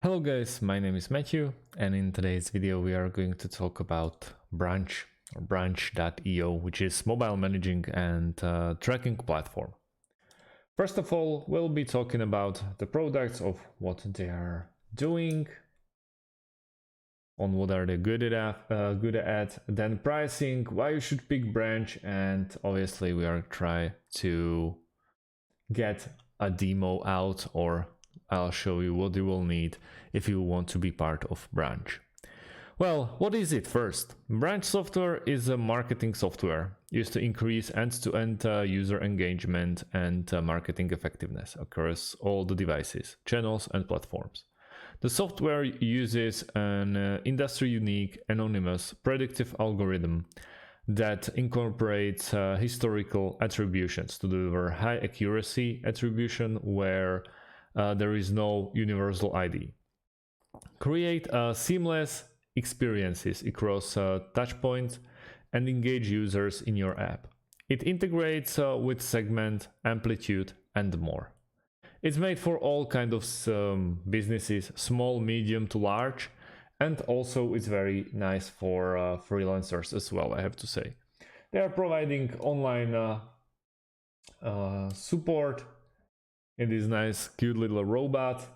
Hello guys, my name is Matthew, and in today's video we are going to talk about Branch or Branch.io, which is mobile managing and tracking platform. First of all, we'll be talking about the products, of what they are doing, on what are they good at, then pricing, why you should pick Branch, and obviously we are trying to get a demo out, or I'll show you what you will need if you want to be part of Branch. Well, what is it first? Branch software is a marketing software used to increase end-to-end user engagement and marketing effectiveness across all the devices, channels, and platforms. The software uses an industry-unique, anonymous, predictive algorithm that incorporates historical attributions to deliver high accuracy attribution where there is no universal ID. Create seamless experiences across touchpoints and engage users in your app. It integrates with segment, amplitude, and more. It's made for all kinds of businesses, small, medium to large, and also it's very nice for freelancers as well, I have to say. They are providing online support in this nice cute little robot,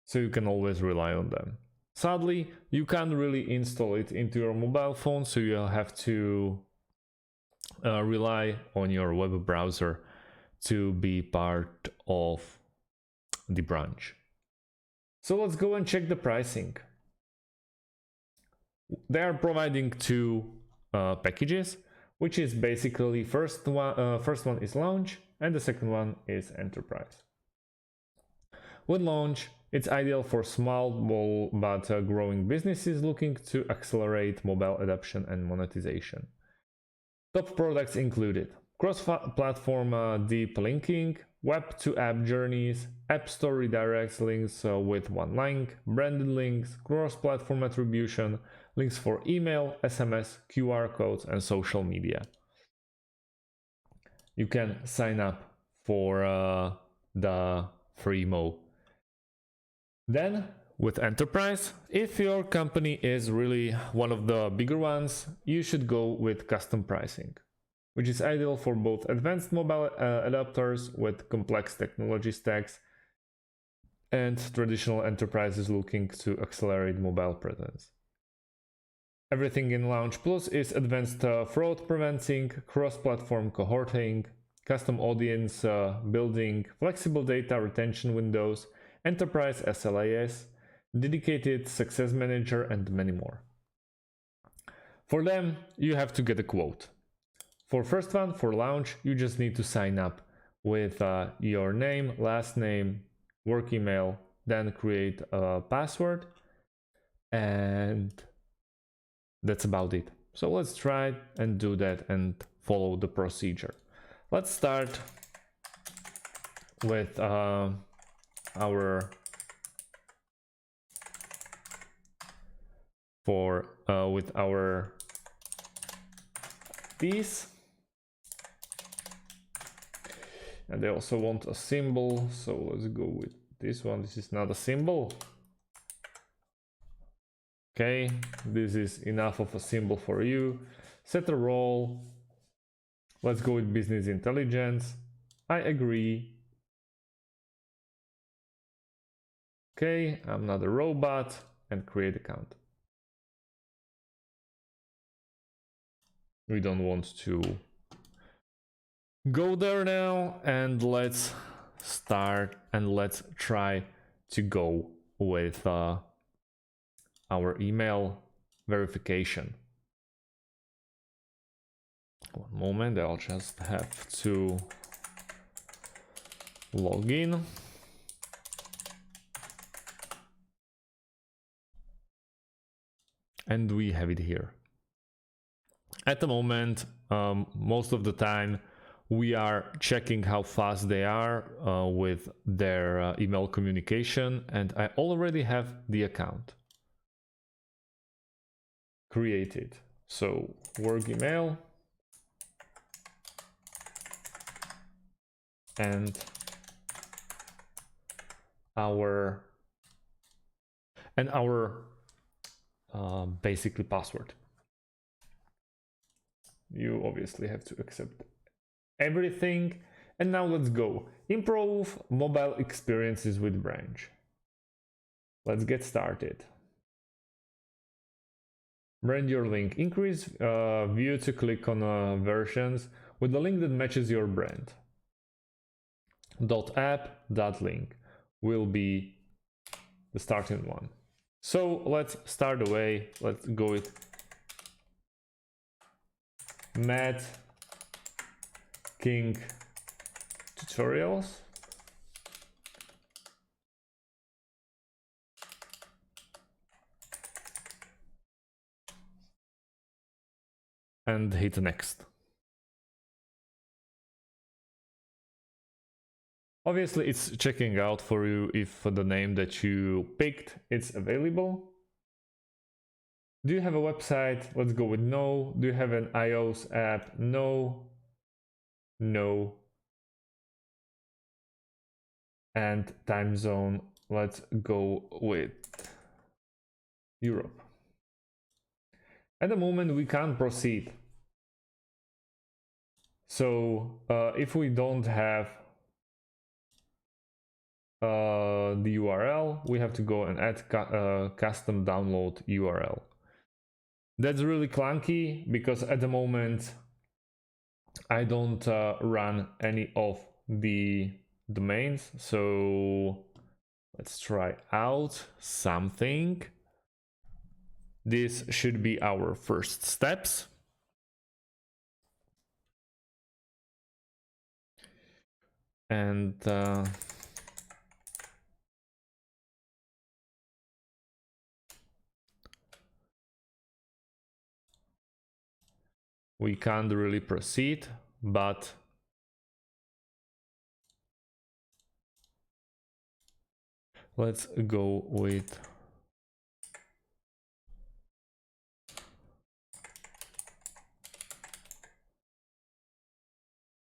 so you can always rely on them. Sadly, you can't really install it into your mobile phone, so you'll have to rely on your web browser to be part of the Branch. So let's go and check the pricing. They are providing two packages, which is basically first one is Launch and the second one is Enterprise. With Launch, it's ideal for small but growing businesses looking to accelerate mobile adoption and monetization. Top products included cross-platform deep linking, web-to-app journeys, App Store redirects links with one link, branded links, cross-platform attribution, links for email, SMS, QR codes, and social media. You can sign up for the free mode. Then with Enterprise, if your company is really one of the bigger ones, you should go with custom pricing, which is ideal for both advanced mobile adapters with complex technology stacks and traditional enterprises looking to accelerate mobile presence. Everything in Launch Plus is advanced fraud preventing, cross-platform cohorting, custom audience building, flexible data retention windows, Enterprise SLAs, dedicated success manager, and many more. For them, you have to get a quote. For first one, for Launch, you just need to sign up with your name, last name, work email, then create a password, and that's about it. So let's try and do that and follow the procedure. Let's start with our piece, and they also want a symbol, so let's go with this one. This is not a symbol. Okay, this is enough of a symbol for you. Set a role. Let's go with business intelligence. I agree. Okay, I'm not a robot, and create account. We don't want to go there now, and let's start and let's try to go with our email verification. One moment, I'll just have to log in. And we have it here. At the moment, most of the time, we are checking how fast they are with their email communication, and I already have the account created. So work email and our and our basically password. You obviously have to accept everything. And now let's go. Improve mobile experiences with Branch. Let's get started. Brand your link. Increase view to click on versions with the link that matches your brand. .app.link will be the starting one. So let's start away. Let's go with Matt King tutorials. And hit next. Obviously, it's checking out for you if the name that you picked is available. Do you have a website? Let's go with no. Do you have an iOS app? No. No. And time zone, let's go with Europe. At the moment, we can't proceed. So if we don't have the URL, we have to go and add custom download URL. That's really clunky because at the moment I don't run any of the domains. So let's try out something. This should be our first steps. And we can't really proceed, but let's go with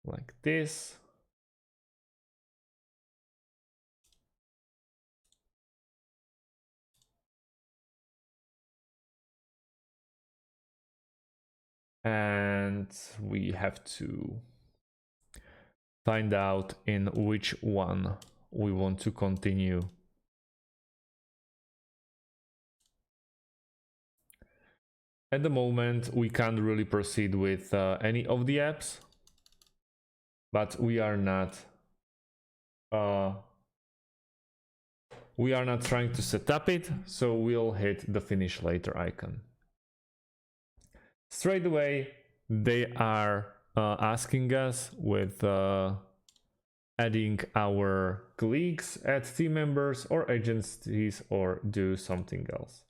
like this. And we have to find out in which one we want to continue. At the moment, we can't really proceed with any of the apps, but we are not trying to set up it, so we'll hit the finish later icon. Straight away, they are asking us with adding our colleagues, add team members or agencies, or do something else.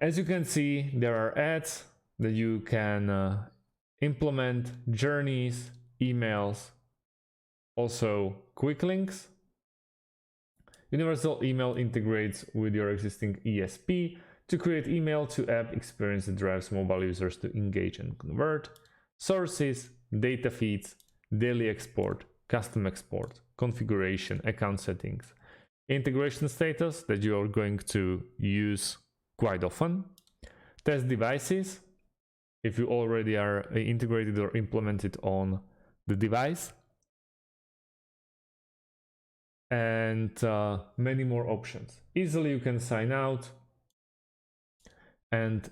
As you can see, there are ads that you can implement, journeys, emails, also quick links. Universal email integrates with your existing ESP to create email to app experience that drives mobile users to engage and convert. Sources, data feeds, daily export, custom export, configuration, account settings, integration status that you are going to use quite often, test devices, if you already are integrated or implemented on the device, and many more options. Easily you can sign out and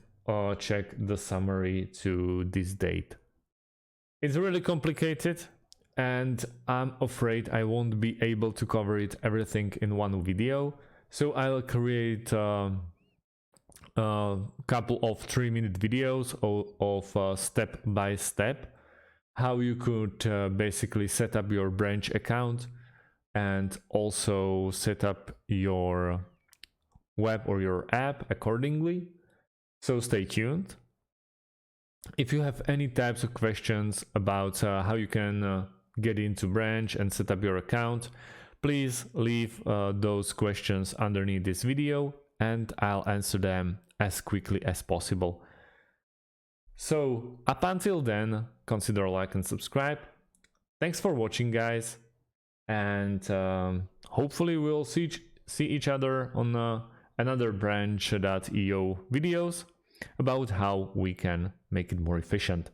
check the summary to this date. It's really complicated, and I'm afraid I won't be able to cover it everything in one video, so I'll create a couple of 3-minute videos of step by step how you could basically set up your branch account and also set up your web or your app accordingly. So stay tuned. If you have any types of questions about how you can get into Branch and set up your account, please leave those questions underneath this video and I'll answer them as quickly as possible. So up until then, consider like and subscribe. Thanks for watching, guys, and hopefully we'll see see each other on another branch.io videos about how we can make it more efficient.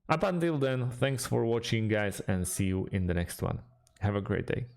Up until then, thanks for watching guys, and see you in the next one. Have a great day.